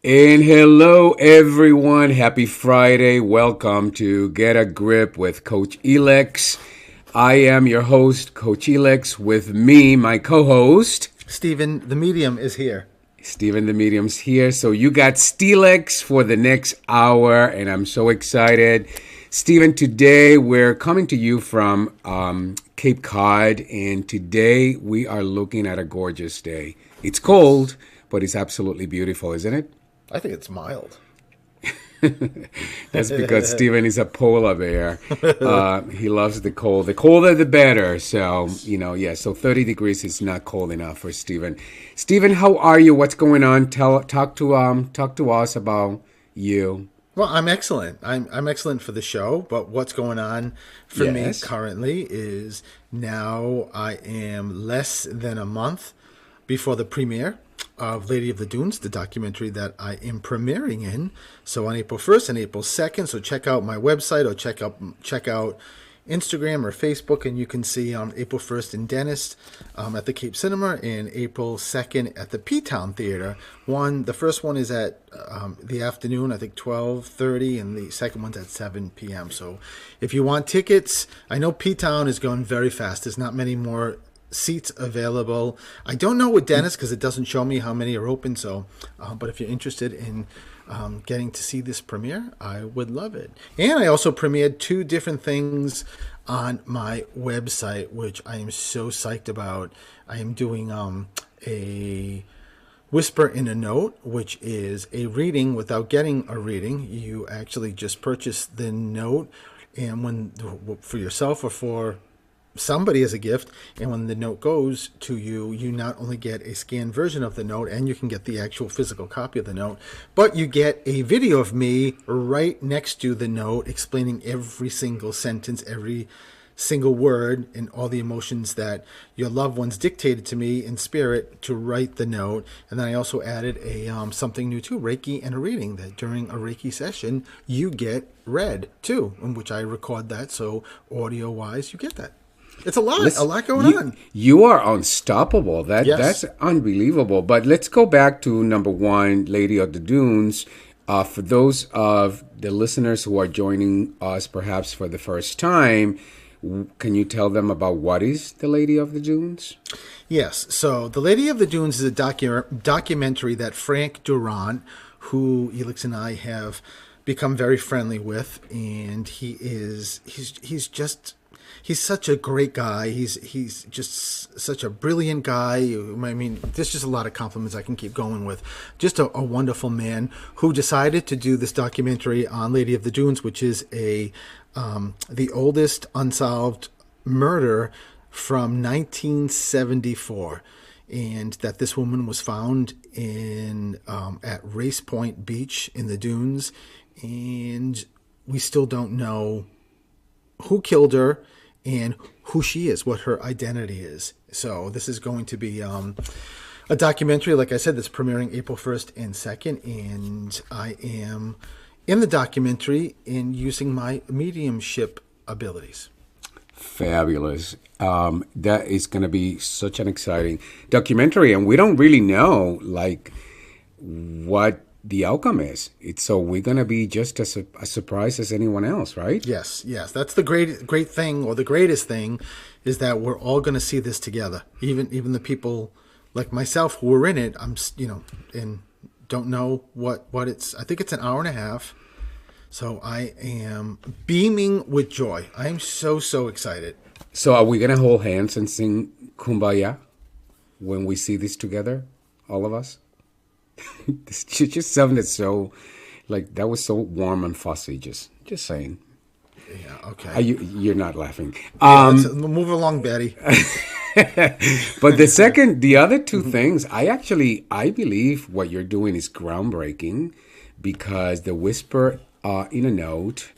And hello, everyone. Happy Friday. Welcome to Get a Grip with Coach Elex. I am your host, Coach Elex. With me, my co-host, Stephen, the medium, is here. Stephen the Medium's here. So you got Steelex for the next hour, and I'm so excited. Stephen, today we're coming to you from Cape Cod, and today we are looking at a gorgeous day. It's cold, but it's absolutely beautiful, isn't it? I think it's mild. That's because Steven is a polar bear. He loves the cold. The colder, the better. So, so 30 degrees is not cold enough for Steven. Steven, how are you? What's going on? Talk to us about you. Well, I'm excellent. I'm excellent for the show, but what's going on for me currently is now I am less than a month before the premiere of Lady of the Dunes, the documentary that I am premiering in. So on April 1st and April 2nd. So check out my website or check out Instagram or Facebook, and you can see April 1st in Dennis at the Cape Cinema and April 2nd at the P-Town Theater. The first one is at the afternoon, I think 12:30, and the second one's at 7 p.m. So if you want tickets, I know P-Town is going very fast. There's not many more seats available. I don't know with Dennis because it doesn't show me how many are open. So, but if you're interested in getting to see this premiere, I would love it. And I also premiered 2 different things on my website, which I am so psyched about. I am doing a Whisper in a Note, which is a reading without getting a reading. You actually just purchase the note, and for yourself or for somebody as a gift, and when the note goes to you, you not only get a scanned version of the note, and you can get the actual physical copy of the note, but you get a video of me right next to the note explaining every single sentence, every single word, and all the emotions that your loved ones dictated to me in spirit to write the note. And then I also added a something new too, Reiki and a reading, that during a Reiki session you get read too, in which I record that, so audio wise you get that. It's a lot going on. You are unstoppable. That's unbelievable. But let's go back to number one, Lady of the Dunes. For those of the listeners who are joining us perhaps for the first time, can you tell them about what is the Lady of the Dunes? Yes. So the Lady of the Dunes is a documentary that Frank Durant, who Elix and I have become very friendly with, and he's such a great guy. He's just such a brilliant guy. I mean, there's just a lot of compliments I can keep going with. Just a wonderful man who decided to do this documentary on Lady of the Dunes, which is the oldest unsolved murder from 1974, and that this woman was found at Race Point Beach in the dunes, and we still don't know who killed her and who she is, what her identity is. So this is going to be a documentary, like I said, that's premiering April 1st and 2nd, and I am in the documentary in using my mediumship abilities. Fabulous. That is going to be such an exciting documentary, and we don't really know what the outcome is. So we're going to be just as surprised as anyone else, right? Yes. That's the great thing, or the greatest thing, is that we're all going to see this together. Even the people like myself who were in it, and don't know what it's. I think it's an hour and a half. So I am beaming with joy. I am so excited. So are we going to hold hands and sing Kumbaya when we see this together, all of us? This just sounded so, that was so warm and fuzzy. Just saying. Yeah. Okay. You're not laughing. Move along, Betty. But the other two things, I believe what you're doing is groundbreaking, because the Whisper in a Note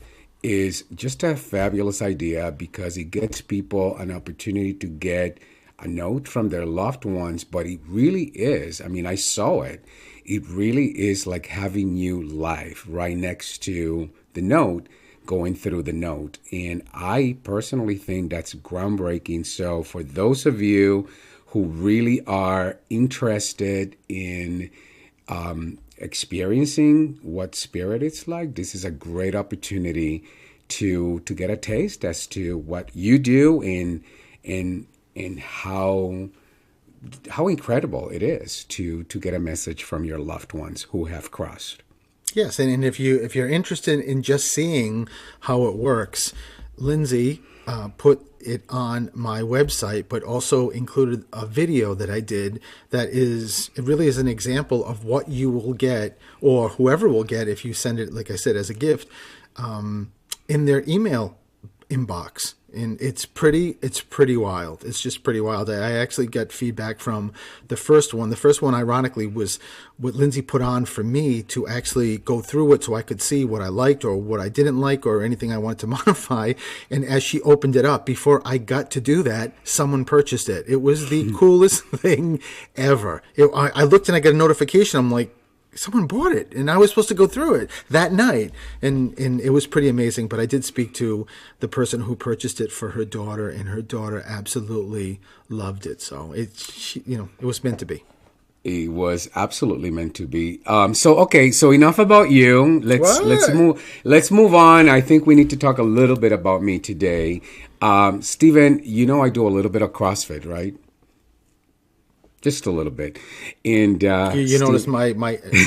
is just a fabulous idea, because it gets people an opportunity to get a note from their loved ones. But it really is, I saw it. It really is like having you live right next to the note, going through the note. And I personally think that's groundbreaking. So for those of you who really are interested in experiencing what spirit is like, this is a great opportunity to get a taste as to what you do and how incredible it is to get a message from your loved ones who have crossed. Yes, and if you're interested in just seeing how it works, Lindsay put it on my website, but also included a video that I did that it really is an example of what you will get, or whoever will get if you send it, like I said, as a gift, in their email inbox. And it's pretty wild. It's just pretty wild. I actually got feedback from the first one. The first one, ironically, was what Lindsay put on for me to actually go through it so I could see what I liked or what I didn't like or anything I wanted to modify. And as she opened it up, before I got to do that, someone purchased it. It was the coolest thing ever. I looked and I got a notification. I'm like, someone bought it, and I was supposed to go through it that night, and it was pretty amazing. But I did speak to the person who purchased it for her daughter, and her daughter absolutely loved it. So it was meant to be. It was absolutely meant to be. So enough about you. Let's move on. I think we need to talk a little bit about me today. Stephen, I do a little bit of CrossFit, right? Just a little bit. And you notice my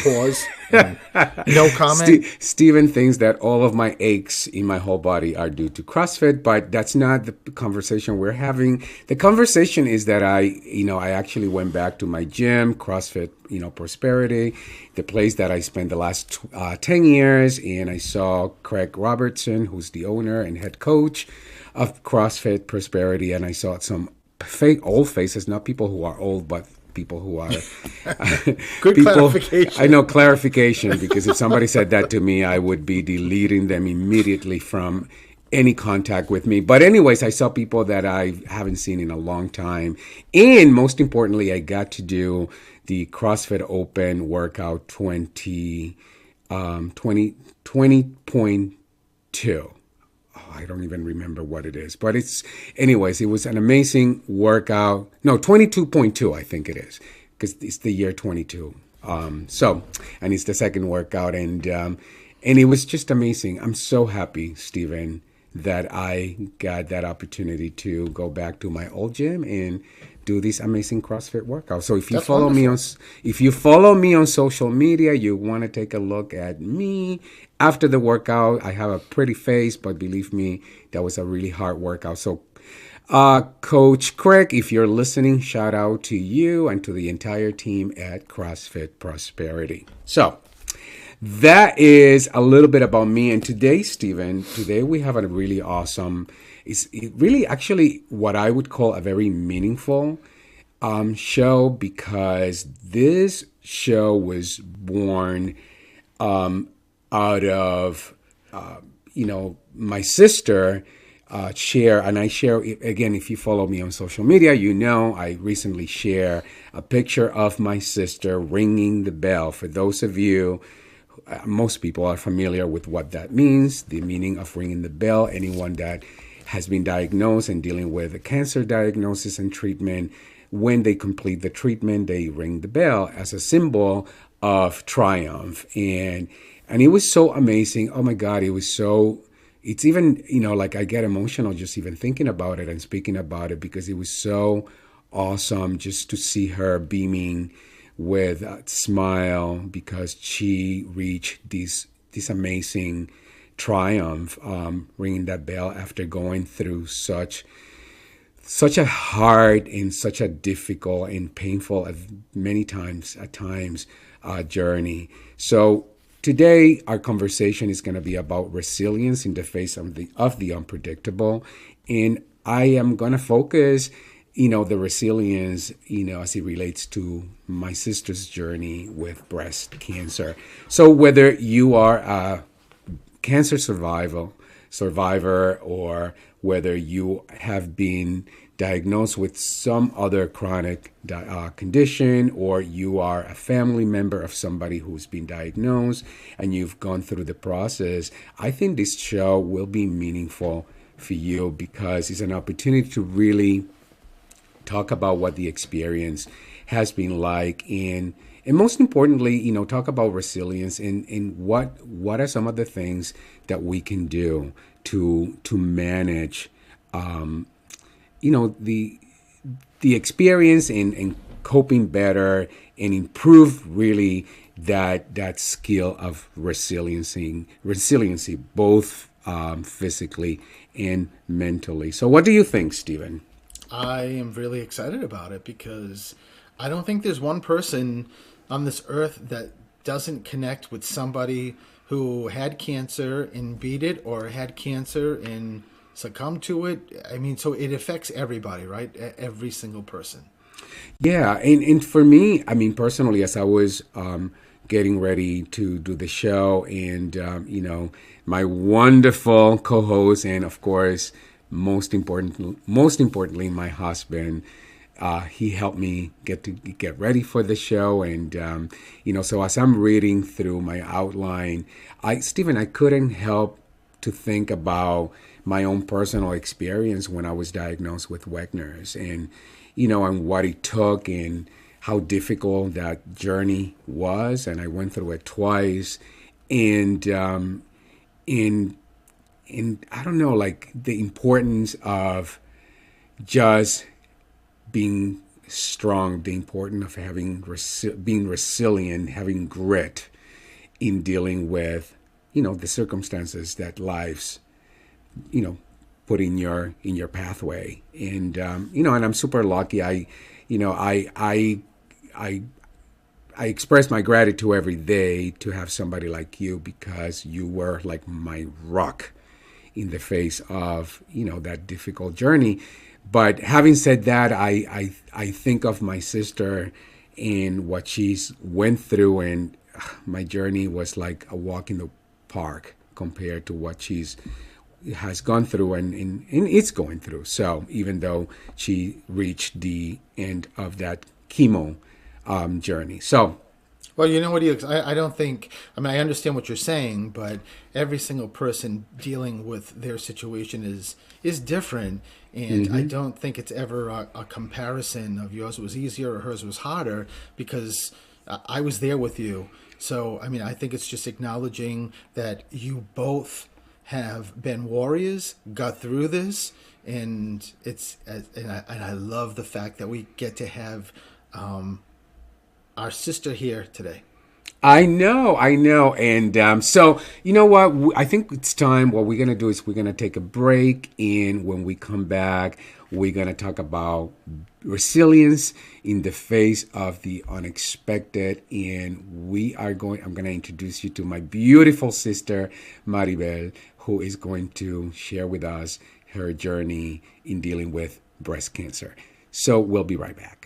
pause? No comment? Stephen thinks that all of my aches in my whole body are due to CrossFit, but that's not the conversation we're having. The conversation is that I actually went back to my gym, CrossFit, Prosperity, the place that I spent the last 10 years, and I saw Craig Robertson, who's the owner and head coach of CrossFit Prosperity, and I saw some old faces, not people who are old, but people who are good clarification. I know, clarification, because if somebody said that to me, I would be deleting them immediately from any contact with me. But anyways, I saw people that I haven't seen in a long time, and most importantly, I got to do the CrossFit Open workout 20.2. I don't even remember what it is, but it was an amazing workout. No, 22.2, I think it is, because it's the year 22. And it's the second workout, and it was just amazing. I'm so happy, Stephen, that I got that opportunity to go back to my old gym and do these amazing CrossFit workouts. So if you follow me on social media, you want to take a look at me after the workout. I have a pretty face, but believe me, that was a really hard workout. So Coach Craig, if you're listening, shout out to you and to the entire team at CrossFit Prosperity. So that is a little bit about me. And today, Stephen, we have a really awesome, it's really actually what I would call a very meaningful show, because this show was born out of, my sister share, and I share, again, if you follow me on social media, I recently share a picture of my sister ringing the bell. For those of you, most people are familiar with what that means, the meaning of ringing the bell. Anyone that has been diagnosed and dealing with a cancer diagnosis and treatment, when they complete the treatment, they ring the bell as a symbol of triumph. And it was so amazing. Oh my God, it's even, I get emotional just even thinking about it and speaking about it, because it was so awesome just to see her beaming with a smile because she reached this amazing triumph, ringing that bell after going through such a hard and such a difficult and painful, at times, journey. So today, our conversation is going to be about resilience in the face of the unpredictable, and I am going to focus, the resilience, as it relates to my sister's journey with breast cancer. So whether you are a cancer survivor, or whether you have been diagnosed with some other chronic condition, or you are a family member of somebody who's been diagnosed and you've gone through the process, I think this show will be meaningful for you, because it's an opportunity to really talk about what the experience has been like, and and most importantly, talk about resilience and what are some of the things that we can do to manage, the experience and coping better and improve really that skill of resiliency both physically and mentally. So what do you think, Stephen? I am really excited about it because I don't think there's one person on this earth that doesn't connect with somebody who had cancer and beat it or had cancer and succumbed to it. I mean, so it affects everybody, right? Every single person. Yeah, and for me, I mean, personally, as I was getting ready to do the show, and my wonderful co-host, and of course, most importantly, my husband, he helped me get ready for the show, and so as I'm reading through my outline, Stephen, I couldn't help to think about my own personal experience when I was diagnosed with Wegener's, and what it took and how difficult that journey was. And I went through it twice, and in I don't know, like the importance of just being strong, the importance of being resilient, having grit in dealing with the circumstances that life's you know put in your pathway. And and I'm super lucky. I I express my gratitude every day to have somebody like you, because you were like my rock in the face of that difficult journey. But having said that, I think of my sister and what she's went through, and my journey was like a walk in the park compared to what she's has gone through, and it's going through. So even though she reached the end of that chemo journey. So Well, you know what, Felix? I don't think. I mean, I understand what you're saying, but every single person dealing with their situation is different, and I don't think it's ever a comparison of yours was easier or hers was harder because I was there with you. So, I mean, I think it's just acknowledging that you both have been warriors, got through this, and I love the fact that we get to have our sister here today. I know. And so, you know what? I think it's time. What we're going to do is we're going to take a break. And when we come back, we're going to talk about resilience in the face of the unexpected. And I'm going to introduce you to my beautiful sister, Maribel, who is going to share with us her journey in dealing with breast cancer. So we'll be right back.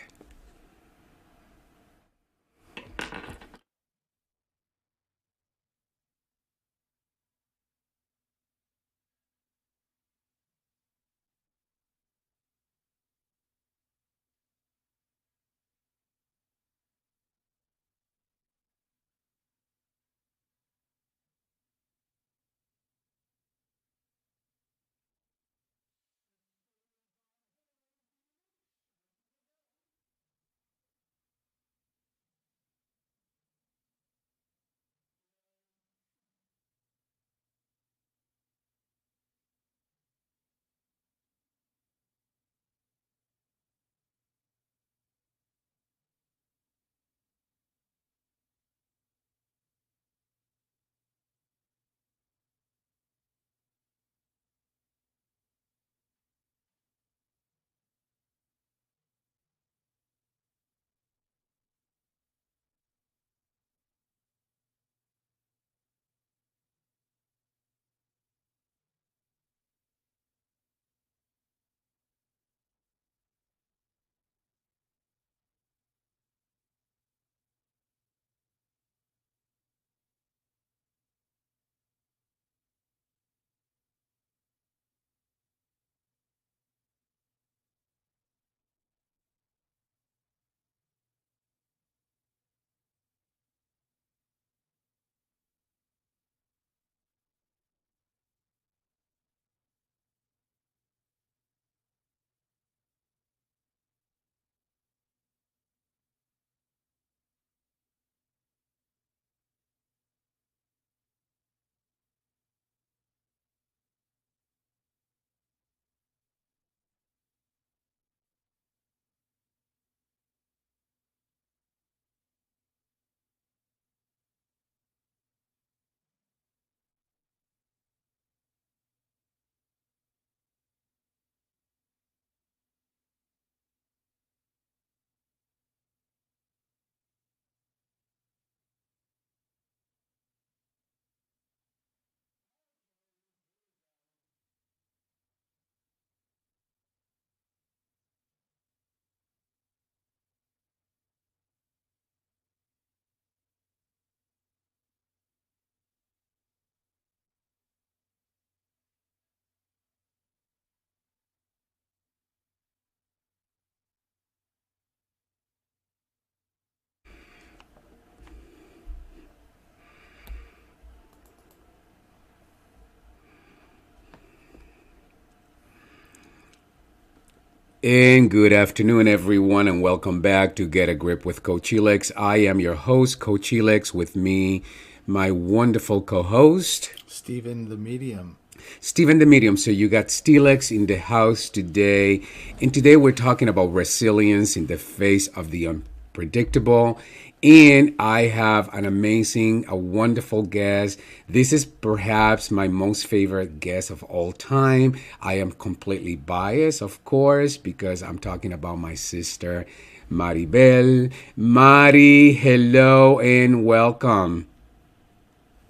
And good afternoon, everyone, and welcome back to Get a Grip with Coach Helix. I am your host, Coach Helix. With me, my wonderful co-host, Stephen the Medium. Stephen the Medium. So you got Steelix in the house today. And today we're talking about resilience in the face of the unpredictable. And I have an amazing, a wonderful guest. This is perhaps my most favorite guest of all time. I am completely biased, of course, because I'm talking about my sister, Maribel. Mari, hello and welcome.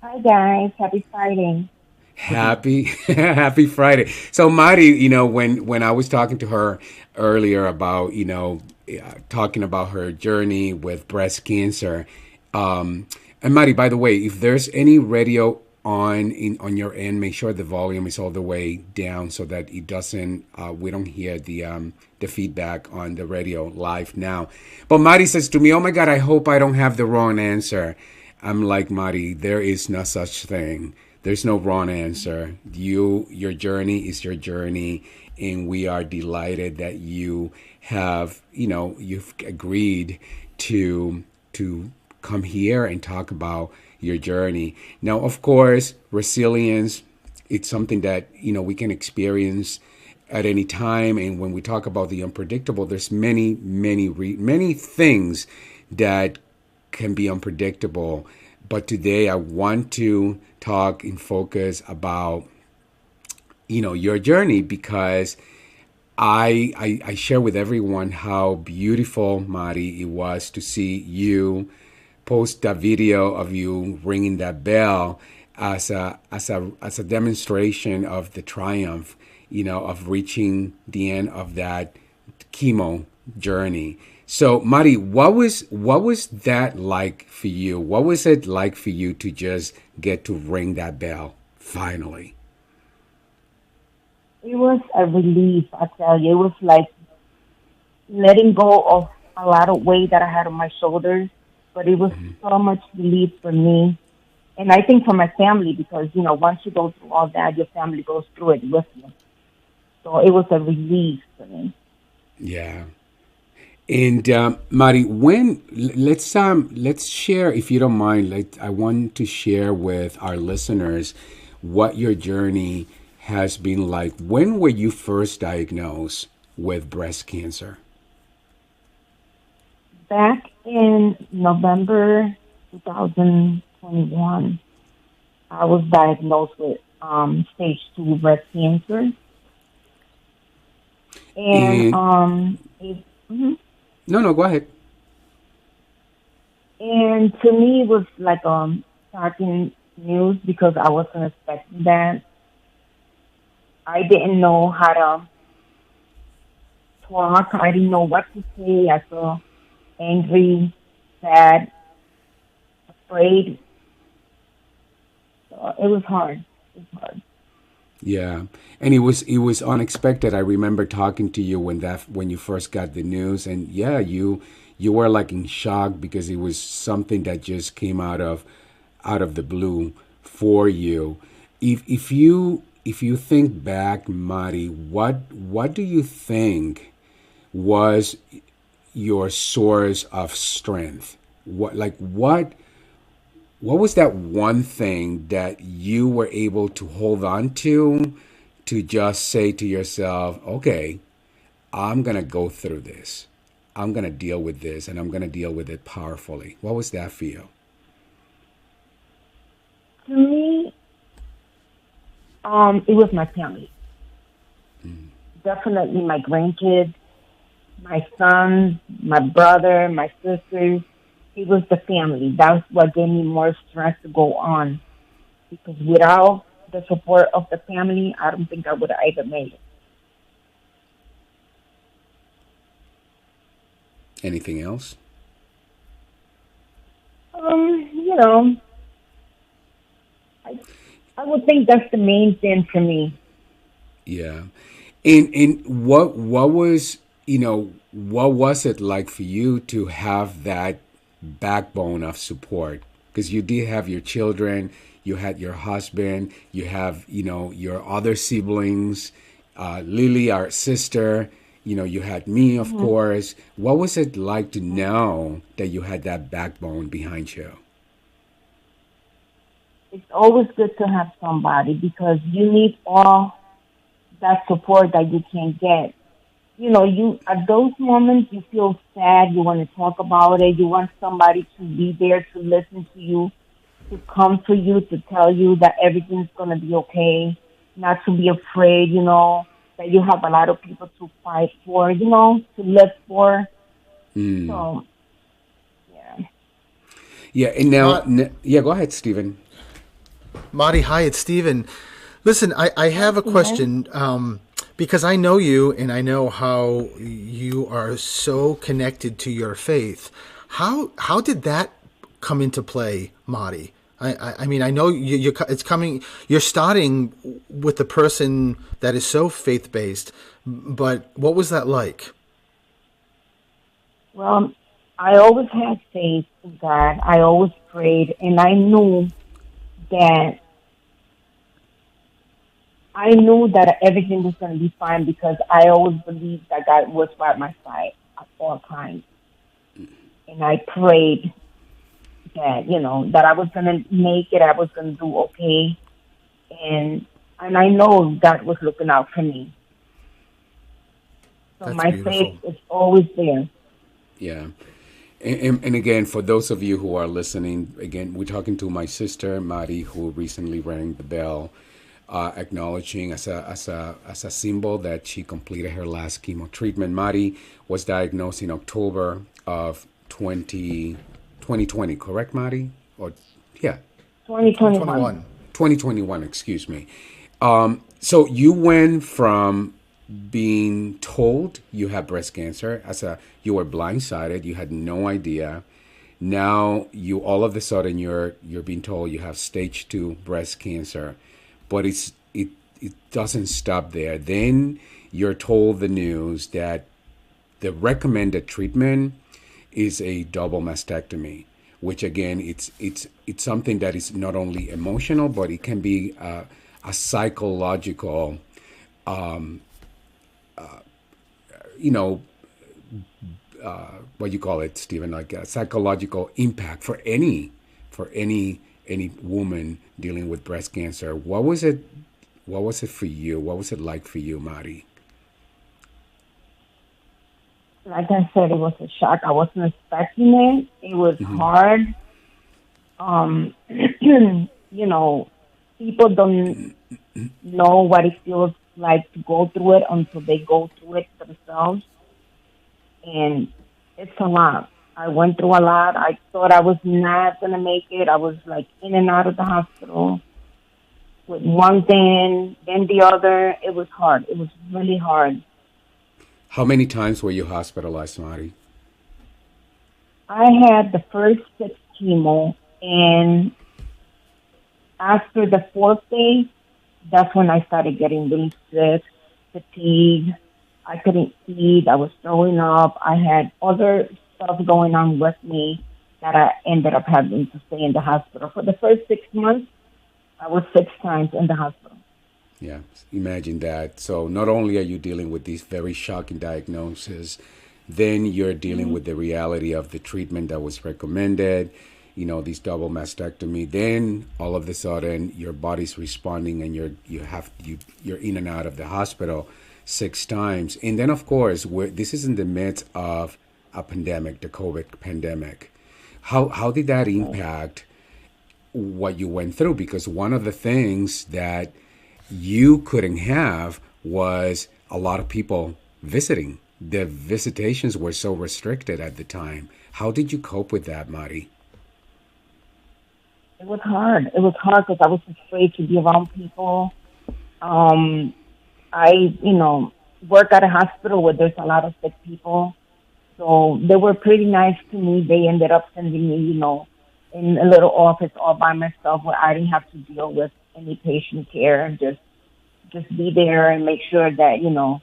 Hi guys, happy Friday. Happy happy Friday. So Mari, when I was talking to her earlier about, talking about her journey with breast cancer, and Mari, by the way, if there's any radio on your end, make sure the volume is all the way down so that it doesn't we don't hear the feedback on the radio live now. But Mari says to me, "Oh my God, I hope I don't have the wrong answer." I'm like, Mari, there is no such thing. There's no wrong answer. Your journey is your journey, and we are delighted that you've agreed to come here and talk about your journey. Now, of course, resilience, it's something that, we can experience at any time. And when we talk about the unpredictable, there's many things that can be unpredictable. But today I want to talk and focus about, your journey, because I share with everyone how beautiful, Mari, it was to see you post that video of you ringing that bell as a demonstration of the triumph, of reaching the end of that chemo journey. So, Mari, what was that like for you? What was it like for you to just get to ring that bell finally? It was a relief, I tell you. It was like letting go of a lot of weight that I had on my shoulders, but it was so much relief for me. And I think for my family, because, once you go through all that, your family goes through it with you. So it was a relief for me. Yeah. And Mari, let's share, if you don't mind. Like, I want to share with our listeners what your journey has been like. When were you first diagnosed with breast cancer? Back in November 2021, I was diagnosed with stage 2 breast cancer. And And no, go ahead. and to me it was like shocking news because I wasn't expecting that. I didn't know how to talk. I didn't know what to say. I felt angry, sad, afraid. So it was hard. It was hard. Yeah, and it was unexpected. I remember talking to you when you first got the news, and yeah, you were like in shock because it was something that just came out of the blue for you. If you think back, Mari, what do you think was your source of strength? What was that one thing that you were able to hold on to just say to yourself, okay, I'm going to go through this. I'm going to deal with this, and I'm going to deal with it powerfully. What was that for you? To me, it was my family. Definitely my grandkids, my sons, my brother, my sisters. It was the family. That's what gave me more strength to go on. Because without the support of the family, I don't think I would have ever made it. Anything else? You know, I, I would think that's the main thing for me. Yeah. And what was it like for you to have that backbone of support? Because you did have your children, you had your husband, you have your other siblings, Lily, our sister, You had me, of course. What was it like to know that you had that backbone behind you? It's always good to have somebody because you need all that support that you can get. You at those moments you feel sad, you want to talk about it, you want somebody to be there to listen to you, to comfort you, to tell you that everything's gonna be okay, not to be afraid, that you have a lot of people to fight for, to live for. Mm. So yeah. Yeah, and now, Ma- yeah, go ahead, Stephen. Marty, hi, it's Steven. Listen, I Hi, have a Steven. question because I know you and I know how you are so connected to your faith. How did that come into play, Marty? I mean, I know it's coming. You're starting with the person that is so faith based, but what was that like? Well, I always had faith in God. I always prayed, and that I knew that everything was going to be fine because I always believed that God was by my side at all times. And I prayed that I was going to make it, I was going to do okay. And, and I know God was looking out for me. So That's my faith beautiful. is always there. Yeah. And again, for those of you who are listening, again, we're talking to my sister, Mari, who recently rang the bell, acknowledging as a symbol that she completed her last chemo treatment. Mari was diagnosed in October of 2020, correct, Mari? Or, yeah, 2021. 2021. 2021, excuse me. So you went from being told you have breast cancer you were blindsided, you had no idea. Now you all of a sudden you're being told you have stage 2 breast cancer, but it doesn't stop there. Then you're told the news that the recommended treatment is a double mastectomy, which again it's something that is not only emotional but it can be a psychological you know what you call it, Stephen, like a psychological impact for any woman dealing with breast cancer. What was it for you? What was it like for you, Mari? Like I said, it was a shock. I wasn't expecting it. It was hard. You know, people don't know what it feels like to go through it until they go through it themselves. And it's a lot. I went through a lot. I thought I was not going to make it. I was like in and out of the hospital with one thing, then the other. It was hard. It was really hard. How many times were you hospitalized, Mari? I had the first 6 chemo, and after the fourth day, that's when I started getting really sick, fatigue. I couldn't eat. I was throwing up. I had other stuff going on with me that I ended up having to stay in the hospital. For the first 6 months, I was 6 times in the hospital. Yeah, imagine that. So not only are you dealing with these very shocking diagnoses, then you're dealing Hmm. with the reality of the treatment that was recommended, these double mastectomy. Then all of a sudden your body's responding and you're in and out of the hospital 6 times. And then of course, this is in the midst of a pandemic, the COVID pandemic. How did that Right. impact what you went through? Because one of the things that you couldn't have was a lot of people visiting. The visitations were so restricted at the time. How did you cope with that, Mari? It was hard. It was hard because I was afraid to be around people. Um, I, work at a hospital where there's a lot of sick people. So they were pretty nice to me. They ended up sending me, in a little office all by myself where I didn't have to deal with any patient care. Just be there and make sure that,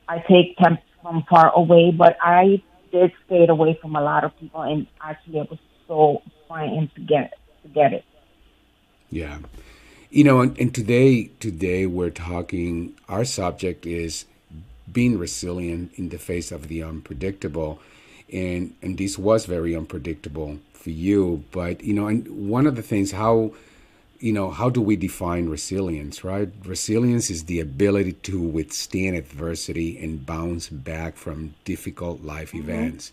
I take temps from far away. But I did stay away from a lot of people, and actually it was so fun to get it. Yeah. And today we're talking, our subject is being resilient in the face of the unpredictable. And this was very unpredictable for you. But, and one of the things, how do we define resilience, right? Resilience is the ability to withstand adversity and bounce back from difficult life Mm-hmm. events.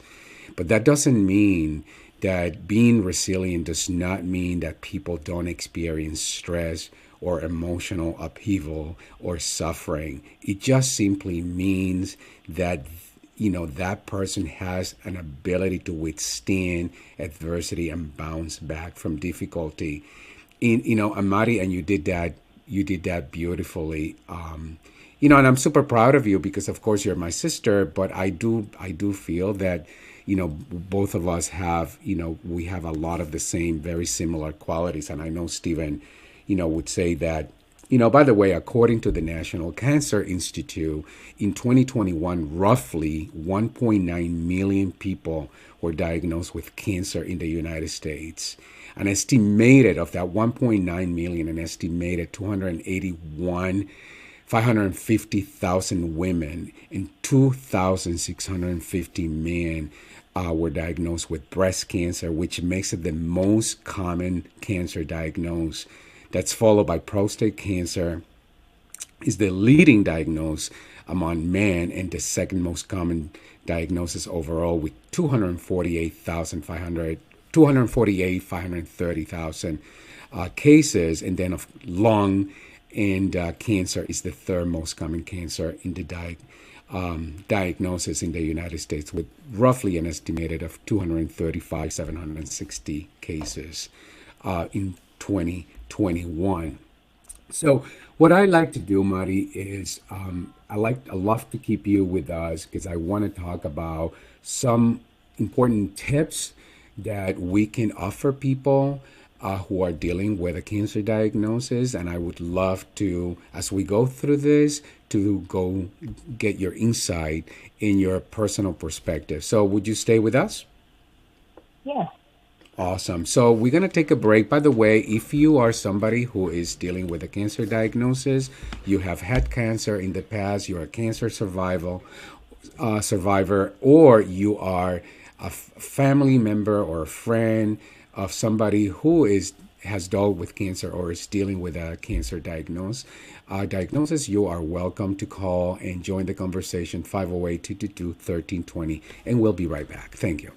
But that doesn't mean that being resilient does not mean that people don't experience stress or emotional upheaval or suffering. It just simply means that that person has an ability to withstand adversity and bounce back from difficulty. Amari, and you did that beautifully. And I'm super proud of you because, of course, you're my sister. But I do feel that, both of us have, we have a lot of the same, very similar qualities. And I know Stephen, would say that. By the way, according to the National Cancer Institute, in 2021, roughly 1.9 million people were diagnosed with cancer in the United States. An estimated of that 1.9 million, an estimated 281 550,000 women and 2,650 men were diagnosed with breast cancer, which makes it the most common cancer diagnosed. That's followed by prostate cancer, is the leading diagnosis among men and the second most common diagnosis overall, with 530,000 cases. And then of lung and cancer is the third most common cancer in the diagnosis in the United States, with roughly an estimated of 235,760 cases in 2021. So what I like to do, Mari, is I love to keep you with us because I want to talk about some important tips that we can offer people who are dealing with a cancer diagnosis. And I would love to, as we go through this, to go get your insight in your personal perspective. So would you stay with us? Yes. Awesome. So we're going to take a break. By the way, if you are somebody who is dealing with a cancer diagnosis, you have had cancer in the past, you're a cancer survivor, or you are a family member or a friend of somebody who is has dealt with cancer or is dealing with a cancer diagnosis, you are welcome to call and join the conversation 508-222-1320, and we'll be right back. Thank you.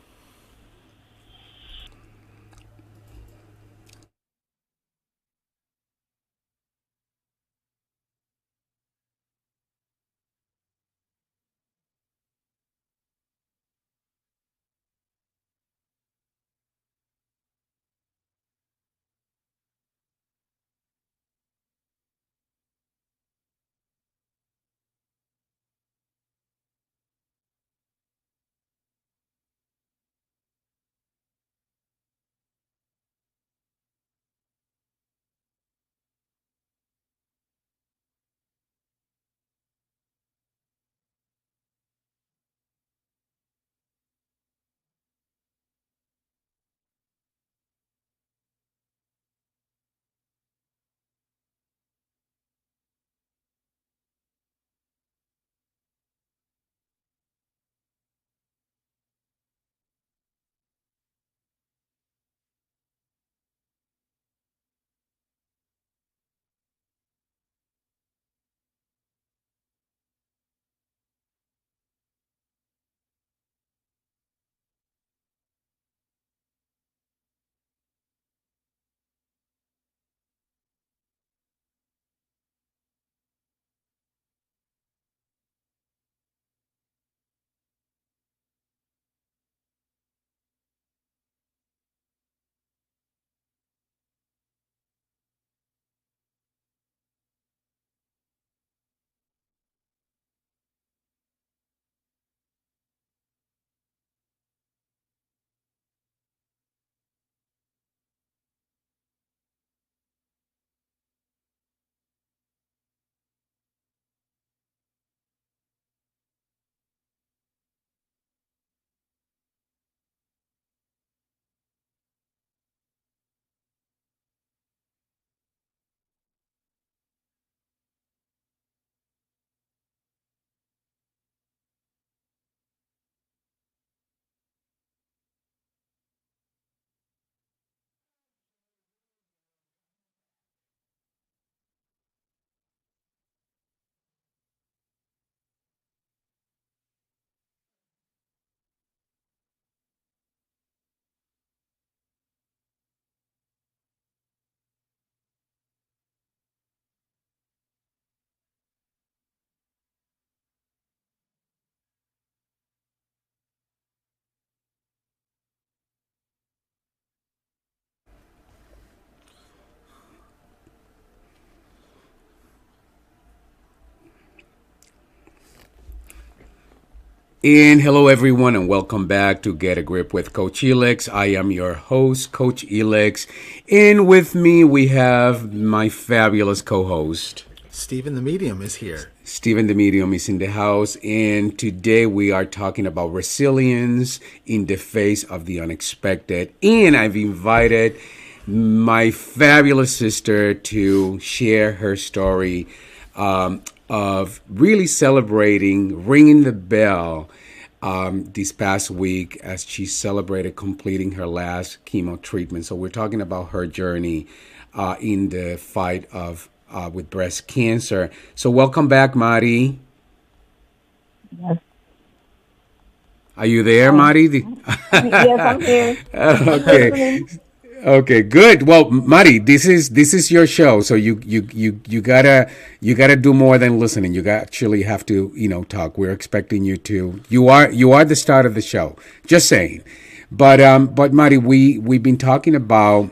And hello, everyone, and welcome back to Get a Grip with Coach Elix. I am your host, Coach Elix. And with me, we have my fabulous co host, Stephen the Medium is here. Stephen the Medium is in the house. And today we are talking about resilience in the face of the unexpected. And I've invited my fabulous sister to share her story of really celebrating, ringing the bell this past week as she celebrated completing her last chemo treatment. So we're talking about her journey in the fight of with breast cancer. So welcome back, Mari. Yes. Are you there, Mari? Yes, I'm here. I'm Okay. listening. Okay, good. Well, Mari, this is your show, so you gotta do more than listening. You actually have to talk. We're expecting you to. You are the start of the show. Just saying. But Mari, we've been talking about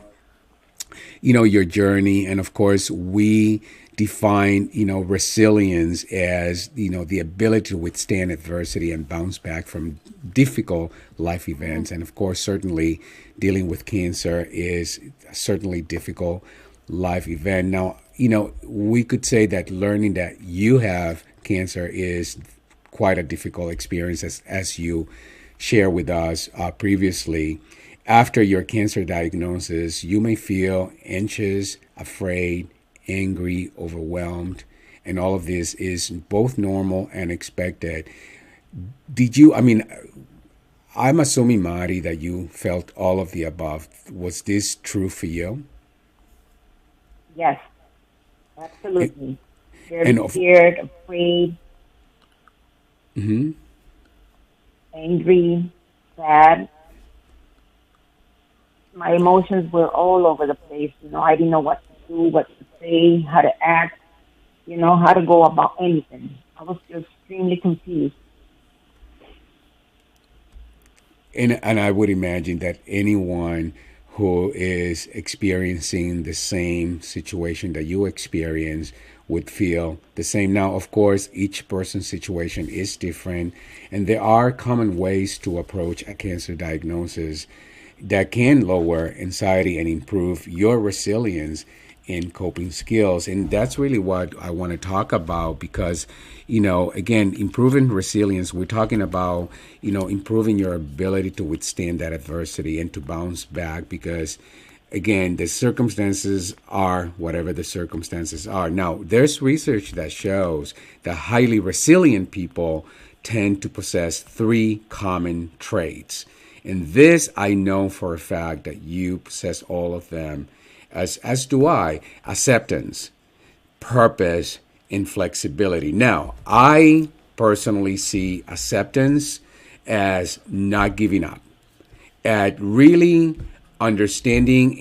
your journey, and of course we define resilience as the ability to withstand adversity and bounce back from difficult life events. And of course, certainly dealing with cancer is certainly difficult life event. Now, we could say that learning that you have cancer is quite a difficult experience, as you share with us previously. After your cancer diagnosis, you may feel anxious, afraid, angry, overwhelmed, and all of this is both normal and expected. I'm assuming, Mari, that you felt all of the above. Was this true for you? Yes, And, absolutely. Very and of, scared, afraid, mhm. angry, sad. My emotions were all over the place. I didn't know what to do, what to say, how to act, how to go about anything. I was extremely confused. And I would imagine that anyone who is experiencing the same situation that you experience would feel the same. Now, of course, each person's situation is different, and there are common ways to approach a cancer diagnosis that can lower anxiety and improve your resilience in coping skills. And that's really what I want to talk about because, again, improving resilience, we're talking about, improving your ability to withstand that adversity and to bounce back because, again, the circumstances are whatever the circumstances are. Now, there's research that shows that highly resilient people tend to possess three common traits. And this I know for a fact that you possess all of them, as do I: acceptance, purpose, and flexibility. Now, I personally see acceptance as not giving up, at really understanding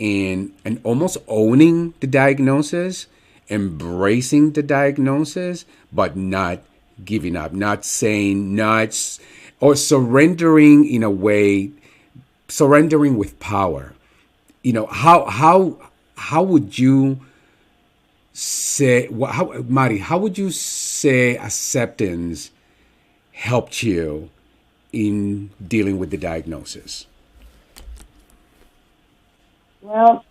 and almost owning the diagnosis, embracing the diagnosis, but not giving up, not saying not, or surrendering in a way, surrendering with power. How would you say, Mari, how would you say acceptance helped you in dealing with the diagnosis? Well,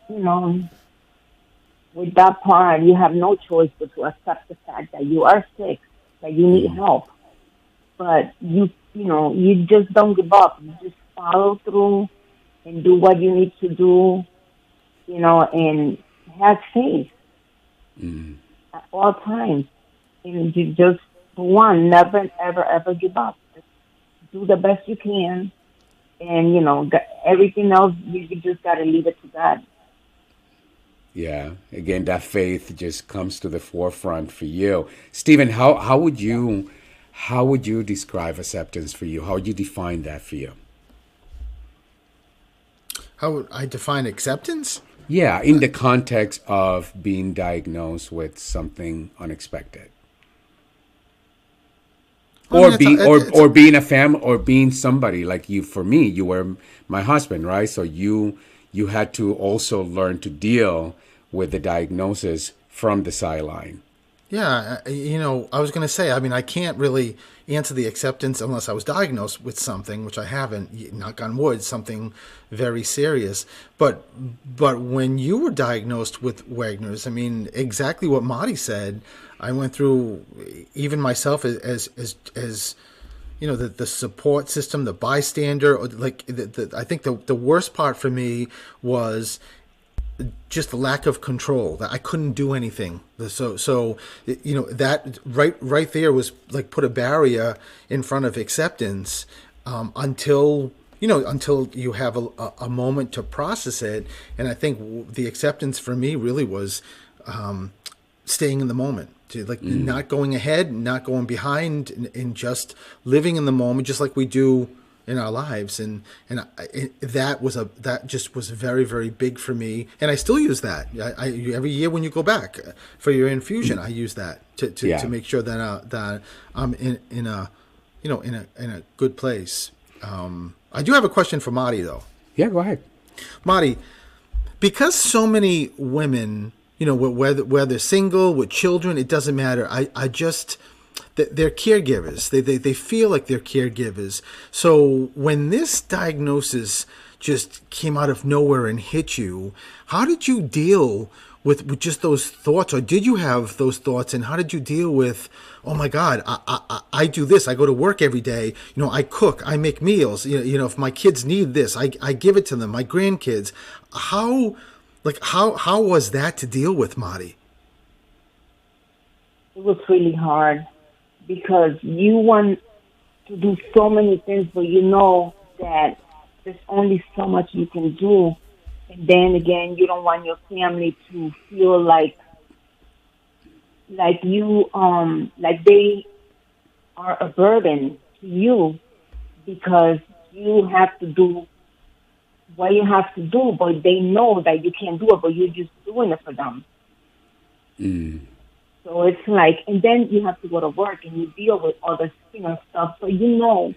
with that part, you have no choice but to accept the fact that you are sick, that you need help. But you just don't give up. You just follow through and do what you need to do, and have faith at all times. And you just, one, never, ever, ever give up. Just do the best you can. And, everything else, you just got to leave it to God. Yeah, again, that faith just comes to the forefront for you. Stephen, how would you describe acceptance for you? How would you define that for you? How would I define acceptance? Yeah, in the context of being diagnosed with something unexpected. Well, I Or mean, be it's or being a family or being somebody like you. For me, you were my husband, right? So you had to also learn to deal with the diagnosis from the sideline. Yeah, I was going to say, I mean, I can't really answer the acceptance unless I was diagnosed with something, which I haven't, knock on wood, something very serious. But when you were diagnosed with Wagner's, I mean, exactly what Marty said, I went through, even myself as the support system, the bystander, or like I think the worst part for me was just the lack of control, that I couldn't do anything. So that right there was like put a barrier in front of acceptance, until you have a moment to process it. And I think the acceptance for me really was staying in the moment, to like not going ahead, not going behind, and just living in the moment, just like we do in our lives. That just was very, very big for me, and I still use that. Every year when you go back for your infusion, I use that to make sure that I'm in a good place. I do have a question for Marty, though. Yeah, go ahead. Marty, because so many women, whether single, with children, it doesn't matter. I just, they're caregivers. They feel like they're caregivers. So when this diagnosis just came out of nowhere and hit you, how did you deal with just those thoughts? Or did you have those thoughts? And how did you deal with, oh my God, I do this. I go to work every day. I cook. I make meals. If my kids need this, I give it to them. My grandkids. How was that to deal with, Marty? It was really hard because you want to do so many things, but you know that there's only so much you can do. And then again, you don't want your family to feel like you like they are a burden to you, because you have to do what you have to do, but they know that you can't do it, but you're just doing it for them. So it's like, and then you have to go to work and you deal with all this, stuff. So you know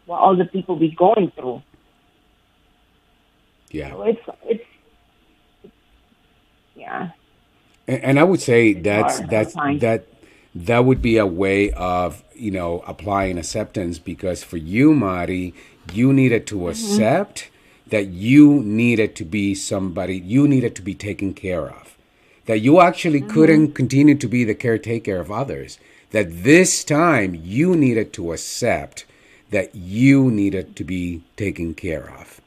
what other people be going through. Yeah. So it's yeah. And I would say It's hard sometimes. that would be a way of applying acceptance, because for you, Marty, you needed to accept that you needed to be somebody, you needed to be taken care of, that you actually couldn't continue to be the caretaker of others, that this time you needed to accept that you needed to be taken care of.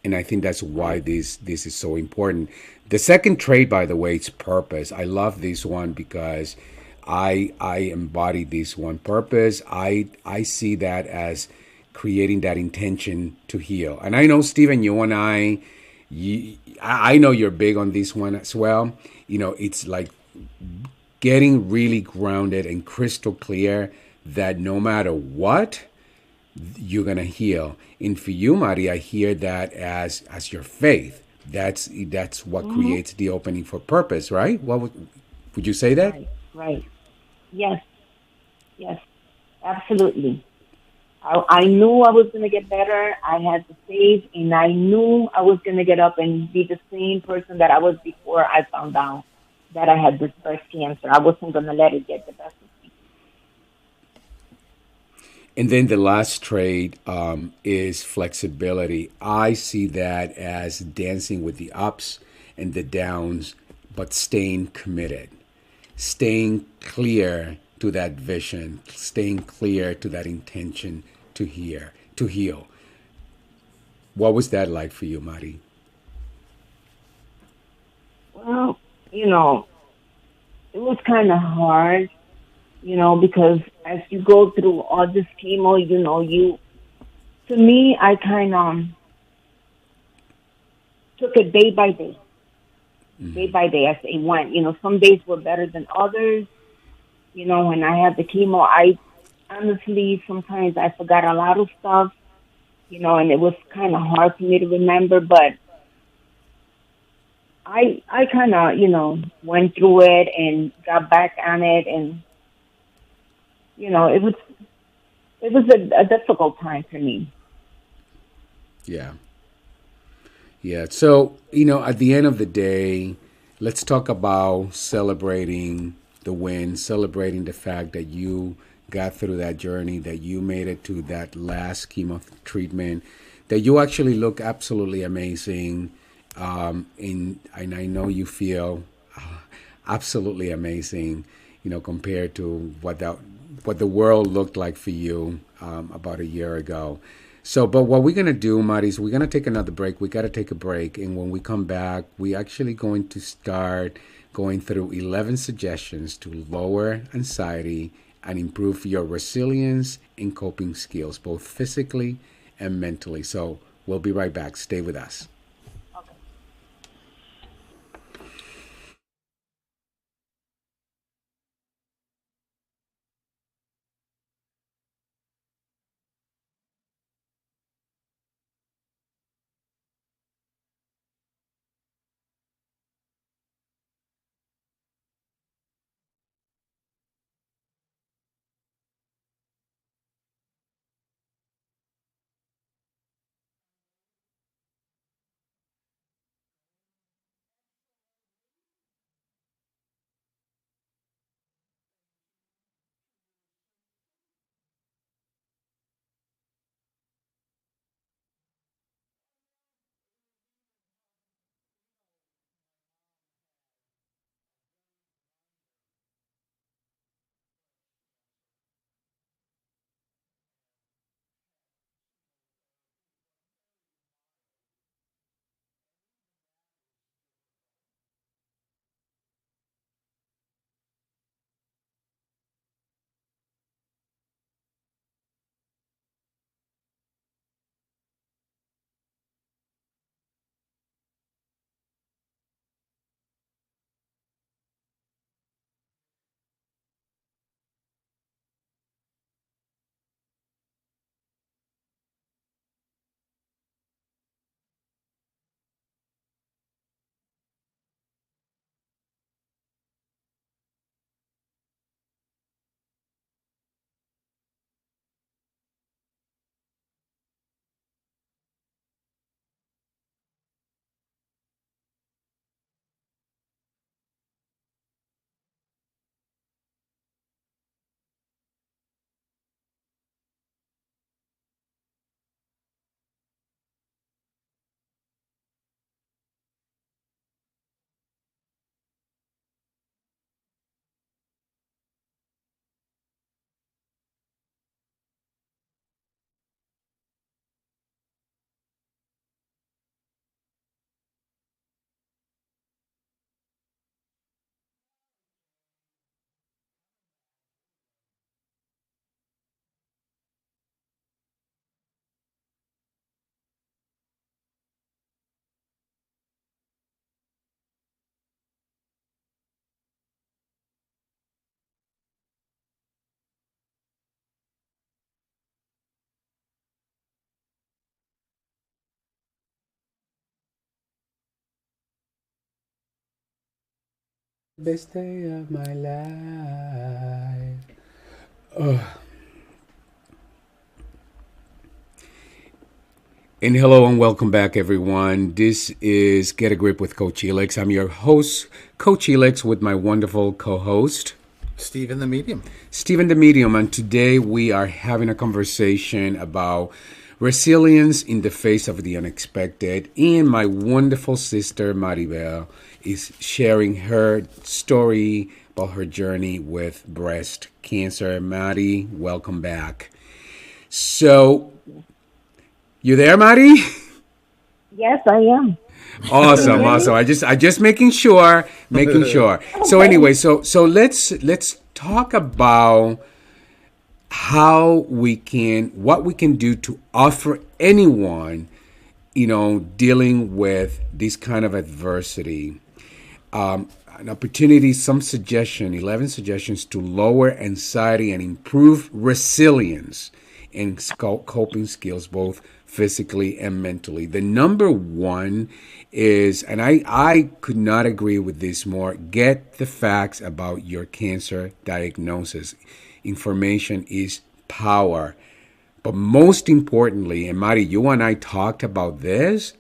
And I think that's why this is so important. The second trait, by the way, is purpose. I love this one because I embody this one. Purpose, I see that as creating that intention to heal. And I know, Stephen, you and I know you're big on this one as well. It's like getting really grounded and crystal clear that no matter what, you're gonna heal. And for you, Mari, I hear that as your faith. That's what creates the opening for purpose, right? What would you say that? Right. Yes. Yes. Absolutely. I knew I was going to get better. I had the faith, and I knew I was going to get up and be the same person that I was before I found out that I had this breast cancer. I wasn't going to let it get the best of me. And then the last trait is flexibility. I see that as dancing with the ups and the downs, but staying committed, staying clear to that vision, staying clear to that intention to heal. What was that like for you, Mari? Well, it was kind of hard, because as you go through all this chemo, to me, I kind of took it day by day, day by day as it went. Some days were better than others. When I had the chemo, I honestly, sometimes I forgot a lot of stuff, and it was kind of hard for me to remember, but I kind of, went through it and got back on it, and, it was a difficult time for me. Yeah. Yeah. So, at the end of the day, let's talk about celebrating the win, celebrating the fact that you got through that journey, that you made it to that last chemo treatment, that you actually look absolutely amazing. And I know you feel absolutely amazing, compared to what the world looked like for you about a year ago. So, but what we're gonna do, Marty, is we're gonna take another break. We got to take a break, and when we come back, we actually going to start going through 11 suggestions to lower anxiety and improve your resilience and coping skills, both physically and mentally. So, we'll be right back. Stay with us. Okay. Best day of my life. Oh. And hello and welcome back, everyone. This is Get a Grip with Coach Elix. I'm your host, Coach Elix, with my wonderful co-host, Stephen the Medium. Stephen the Medium. And today we are having a conversation about resilience in the face of the unexpected. And my wonderful sister, Maribel, is sharing her story about her journey with breast cancer. Mari, welcome back. So, you there, Mari? Yes, I am. Awesome, awesome. I just making sure. So Okay. anyway, so let's talk about what we can do to offer anyone, dealing with this kind of adversity. An opportunity, 11 suggestions to lower anxiety and improve resilience and coping skills, both physically and mentally. The number one is, and I could not agree with this more, get the facts about your cancer diagnosis. Information is power. But most importantly, and Mari, you and I talked about this,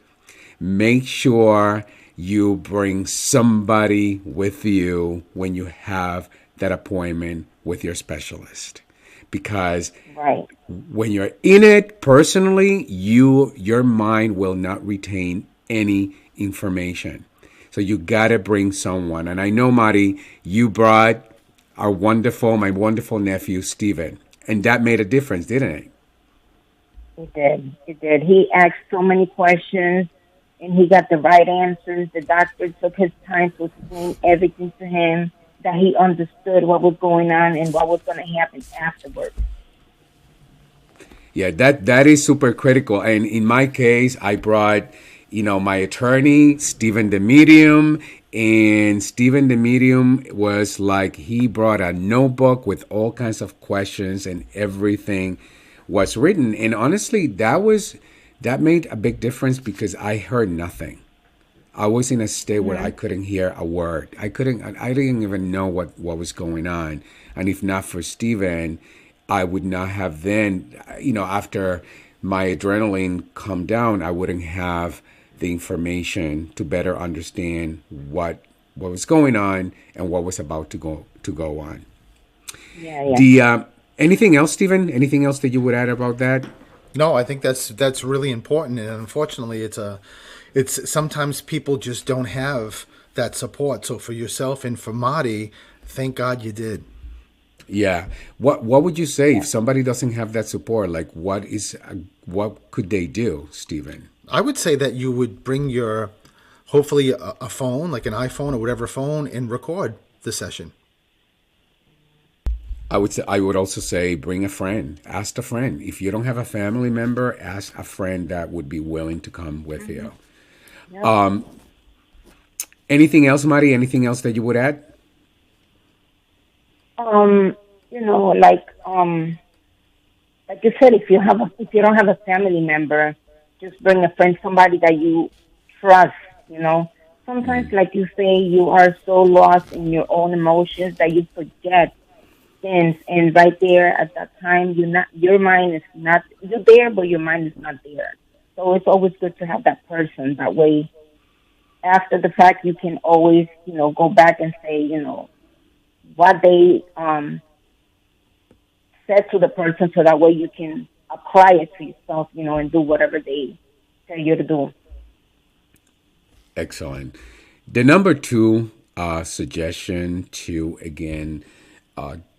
make sure you bring somebody with you when you have that appointment with your specialist, because Right. when you're in it personally, your mind will not retain any information. So you gotta bring someone. And I know, Marty, you brought my wonderful nephew Steven, and that made a difference, didn't it? It did. It did. He asked so many questions and he got the right answers. The doctor took his time to explain everything to him, that he understood what was going on and what was going to happen afterwards. Yeah, that is super critical. And in my case, I brought, my attorney, Stephen the Medium, and Stephen the Medium was like, he brought a notebook with all kinds of questions and everything was written. And honestly, that made a big difference because I heard nothing. I was in a state where I Mm-hmm. couldn't hear a word. I didn't even know what was going on. And if not for Steven, I would not have then, after my adrenaline calmed down, I wouldn't have the information to better understand what was going on and what was about to go on. Yeah, yeah. The anything else, Steven? Anything else that you would add about that? No, I think that's really important, and unfortunately, it's sometimes people just don't have that support. So for yourself and for Marty, thank God you did. Yeah. What would you say Yeah. if somebody doesn't have that support? Like, what could they do, Stephen? I would say that you would bring your, hopefully a phone, like an iPhone or whatever phone, and record the session. I would also say bring a friend. Ask a friend. If you don't have a family member, ask a friend that would be willing to come with Mm-hmm. you. Yep. Anything else, Mari? Anything else that you would add? Um, like you said, if you don't have a family member, just bring a friend, somebody that you trust. You know, sometimes, like you say, you are so lost in your own emotions that you forget things, and right there at that time, your mind is not, you're there, but your mind is not there. So it's always good to have that person. That way, after the fact, you can always, go back and say, what they said to the person, so that way you can apply it to yourself, and do whatever they tell you to do. Excellent. The number two suggestion to again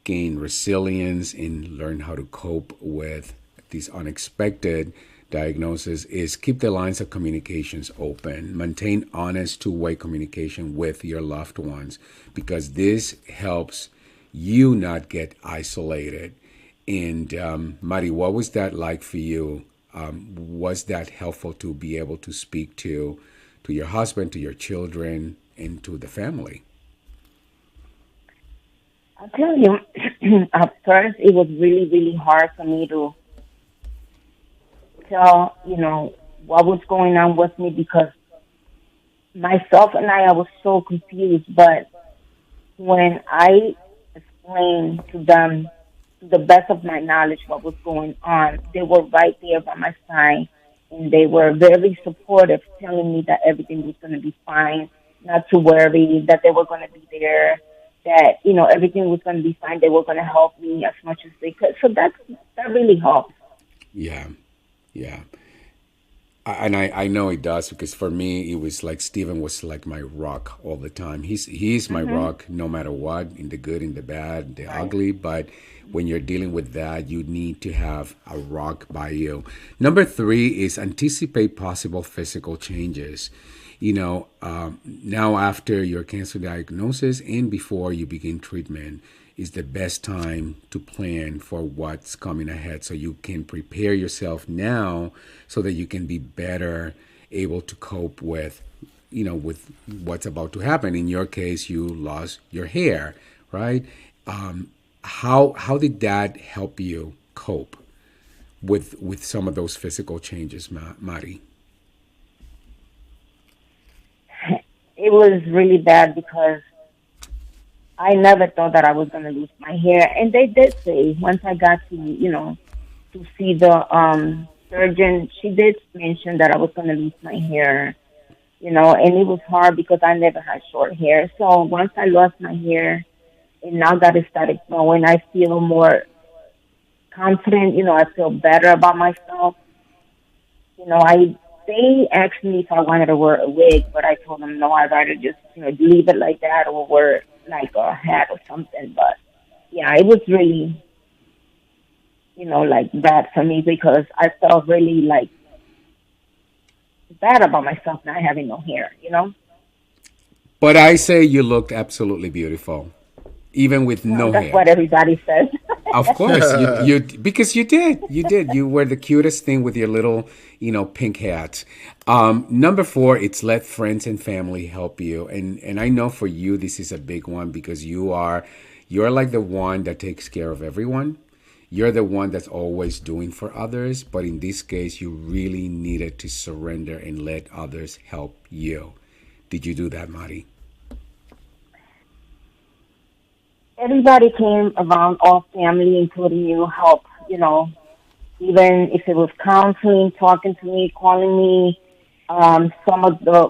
gain resilience and learn how to cope with these unexpected diagnoses is keep the lines of communications open. Maintain honest two-way communication with your loved ones because this helps you not get isolated. And Mari, what was that like for you? Was that helpful to be able to speak to your husband, to your children, and to the family? I'll tell you, at first it was really, really hard for me to tell, what was going on with me, because myself and I was so confused. But when I explained to them, to the best of my knowledge, what was going on, they were right there by my side, and they were very supportive, telling me that everything was going to be fine, not to worry, that they were going to be there, that everything was going to be fine. They were going to help me as much as they could. So that really helped. Yeah, yeah. And I know it does because for me it was like Stephen was like my rock all the time. He's my Hmm. rock no matter what, in the good, in the bad, the Right. ugly. But when you're dealing with that, you need to have a rock by you. Number three is anticipate possible physical changes. Now after your cancer diagnosis and before you begin treatment is the best time to plan for what's coming ahead so you can prepare yourself now so that you can be better able to cope with what's about to happen. In your case, you lost your hair, right? How did that help you cope with some of those physical changes, Mari? It was really bad because I never thought that I was going to lose my hair. And they did say, once I got to see the surgeon, she did mention that I was going to lose my hair, and it was hard because I never had short hair. So once I lost my hair, And now that it started growing, I feel more confident. I feel better about myself. I they asked me if I wanted to wear a wig, but I told them no. I'd rather just leave it like that or wear like a hat or something. But yeah, it was really like bad for me because I felt really like bad about myself not having no hair. But I say you looked absolutely beautiful, even with Well, no that's hair. what everybody says. Of course, you because you did you were the cutest thing with your little pink hat. Number four, it's let friends and family help you, and I know for you this is a big one because you're like the one that takes care of everyone. You're the one that's always doing for others, but in this case, you really needed to surrender and let others help you. Did you do that, Mari? Everybody came around, all family, including you, help. Even if it was counseling, talking to me, calling me. Some of the,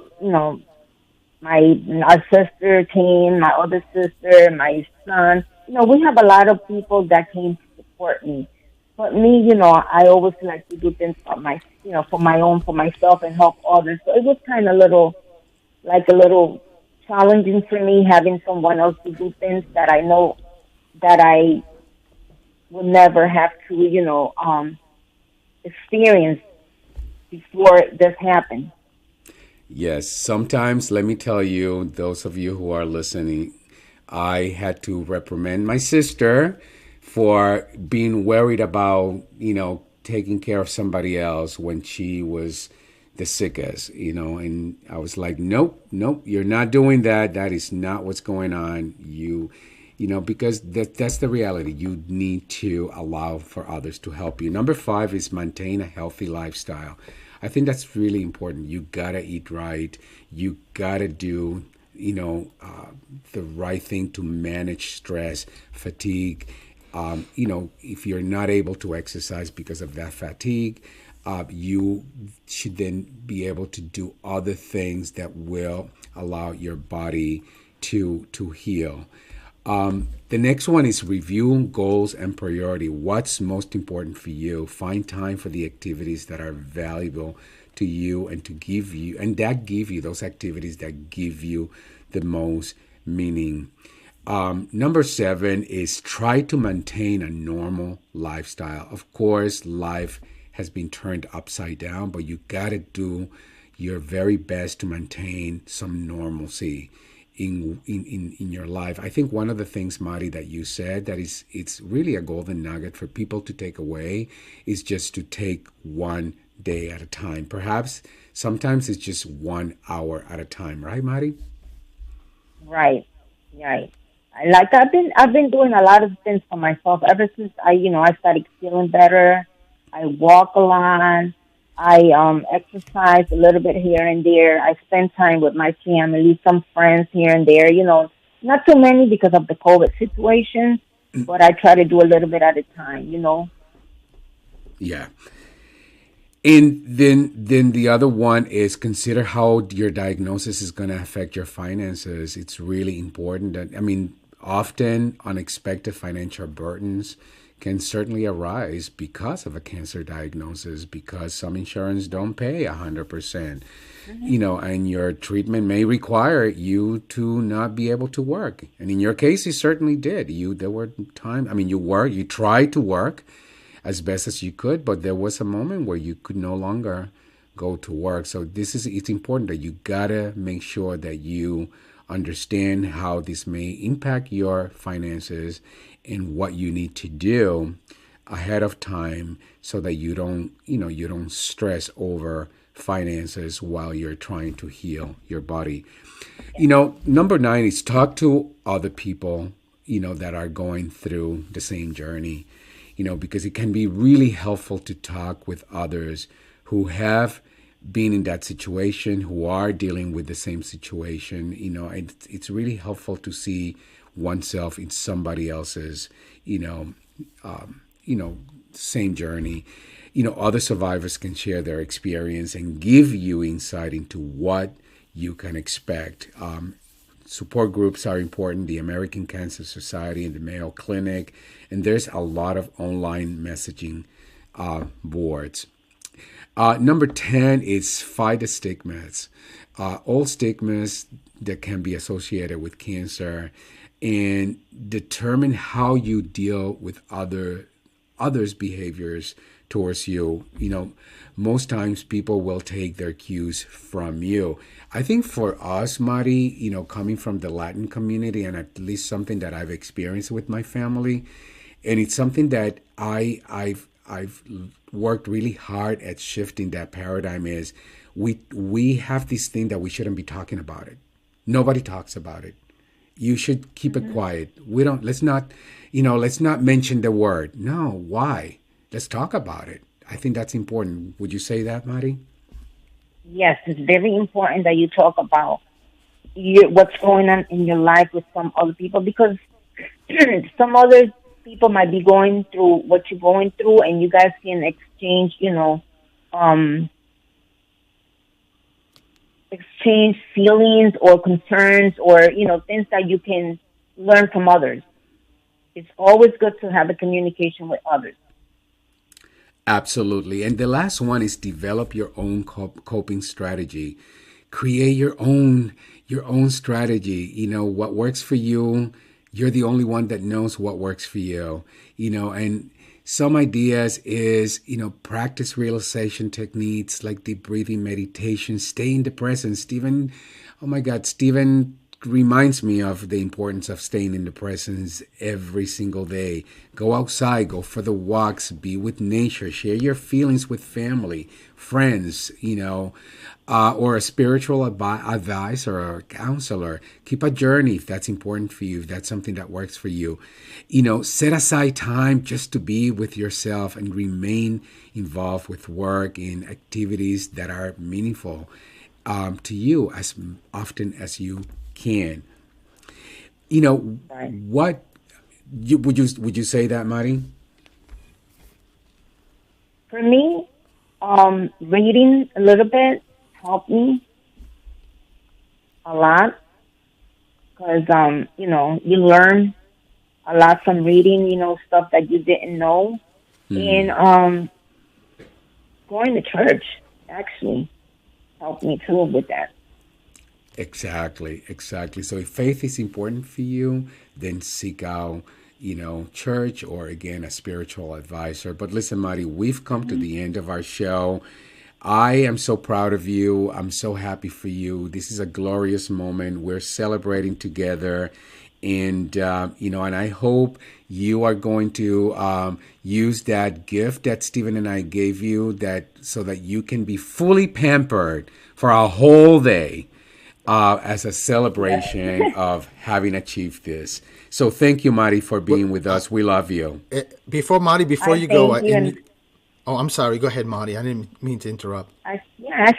our sister came, my other sister, my son. We have a lot of people that came to support me. But me, I always like to do things for for myself and help others. So it was kind of like a little challenging for me having someone else to do things that I know that I would never have to, experience before this happened. Yes, sometimes, let me tell you, those of you who are listening, I had to reprimand my sister for being worried about, taking care of somebody else when she was the sickest, and I was like, nope, nope, you're not doing that. That is not what's going on. Because that's the reality. You need to allow for others to help you. Number five is maintain a healthy lifestyle. I think that's really important. You gotta eat right. You gotta do, the right thing to manage stress, fatigue. If you're not able to exercise because of that fatigue, you should then be able to do other things that will allow your body to heal. The next one is review goals and priority. What's most important for you? Find time for the activities that are valuable to you and to give you, and that give you those activities that give you the most meaning. Number seven is try to maintain a normal lifestyle. Of course, life has been turned upside down, but you got to do your very best to maintain some normalcy in your life. I think one of the things, Mari, that you said that is it's really a golden nugget for people to take away is just to take one day at a time. Perhaps sometimes it's just 1 hour at a time, right, Mari? Right, right. I've been doing a lot of things for myself ever since I started feeling better. I walk a lot. I exercise a little bit here and there. I spend time with my family, some friends here and there. Not too many because of the COVID situation, but I try to do a little bit at a time. Yeah. And then the other one is consider how your diagnosis is going to affect your finances. It's really important that, I mean, often unexpected financial burdens can certainly arise because of a cancer diagnosis, because some insurance don't pay 100%, and your treatment may require you to not be able to work. And in your case, it certainly did. There were times, I mean, you tried to work as best as you could, but there was a moment where you could no longer go to work. So it's important that you gotta make sure that you understand how this may impact your finances and what you need to do ahead of time so that you don't stress over finances while you're trying to heal your body. Number nine is talk to other people, that are going through the same journey, because it can be really helpful to talk with others who have been in that situation, who are dealing with the same situation. It's really helpful to see oneself in somebody else's, same journey. Other survivors can share their experience and give you insight into what you can expect. support groups are important, the American Cancer Society and the Mayo Clinic, and there's a lot of online messaging boards. Number 10 is fight the stigmas. All stigmas that can be associated with cancer, and determine how you deal with others' behaviors towards you. Most times people will take their cues from you. I think for us, Mari, coming from the Latin community, and at least something that I've experienced with my family, and it's something that I've worked really hard at shifting that paradigm, is we have this thing that we shouldn't be talking about it. Nobody talks about it. You should keep it quiet. Let's not mention the word. No, why? Let's talk about it. I think that's important. Would you say that, Mari? Yes, it's very important that you talk about what's going on in your life with some other people, because some other people might be going through what you're going through, and you guys can exchange, exchange feelings or concerns, or things that you can learn from others. It's always good to have a communication with others. Absolutely. And the last one is develop your own coping strategy. Create your own strategy. What works for you. You're the only one that knows what works for you. And some ideas is, practice relaxation techniques like deep breathing, meditation, stay in the present. Stephen reminds me of the importance of staying in the presence every single day. Go outside, go for the walks, be with nature, share your feelings with family, friends, or a spiritual advice or a counselor. Keep a journey if that's important for you, if that's something that works for you. Set aside time just to be with yourself and remain involved with work and activities that are meaningful to you as often as you can. Right. What would you say that, Mari? For me, reading a little bit helped me a lot, because you learn a lot from reading, stuff that you didn't know, and going to church actually helped me too with that. Exactly. So if faith is important for you, then seek out, church, or again, a spiritual advisor. But listen, Mari, we've come to the end of our show. I am so proud of you. I'm so happy for you. This is a glorious moment. We're celebrating together. And, and I hope you are going to use that gift that Stephen and I gave you, so that you can be fully pampered for a whole day. As a celebration of having achieved this. So thank you, Mari, for being with us. We love you. Before you go, I'm sorry. Go ahead, Marty. I didn't mean to interrupt. I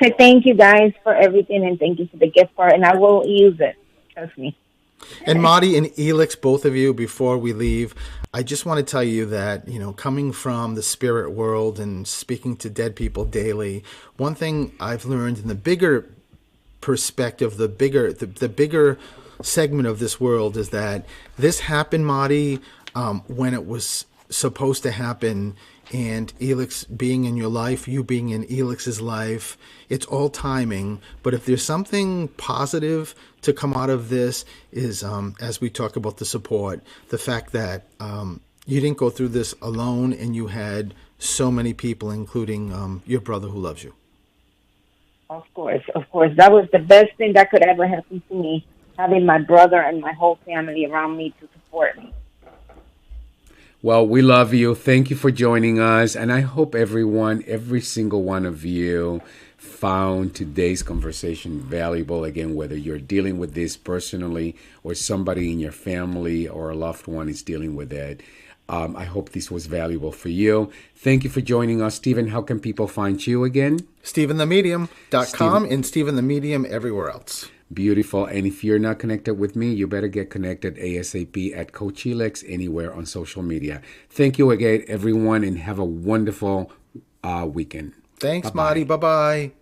said thank you guys for everything, and thank you for the gift card, and I will use it. Trust me. And Marty and Elix, both of you, before we leave, I just want to tell you that, coming from the spirit world and speaking to dead people daily, one thing I've learned in the bigger perspective, the bigger segment of this world, is that this happened, Marty, when it was supposed to happen, and Elix being in your life, you being in Elix's life, it's all timing. But if there's something positive to come out of this, is as we talk about the support, the fact that you didn't go through this alone, and you had so many people, including your brother who loves you. Of course. That was the best thing that could ever happen to me, having my brother and my whole family around me to support me. Well, we love you. Thank you for joining us. And I hope every single one of you found today's conversation valuable. Again, whether you're dealing with this personally or somebody in your family or a loved one is dealing with it. I hope this was valuable for you. Thank you for joining us. Stephen, how can people find you again? StephenTheMedium.com and Stephen the Medium everywhere else. Beautiful. And if you're not connected with me, you better get connected ASAP at Coach Elix anywhere on social media. Thank you again, everyone, and have a wonderful weekend. Thanks, Bye-bye. Marty. Bye-bye.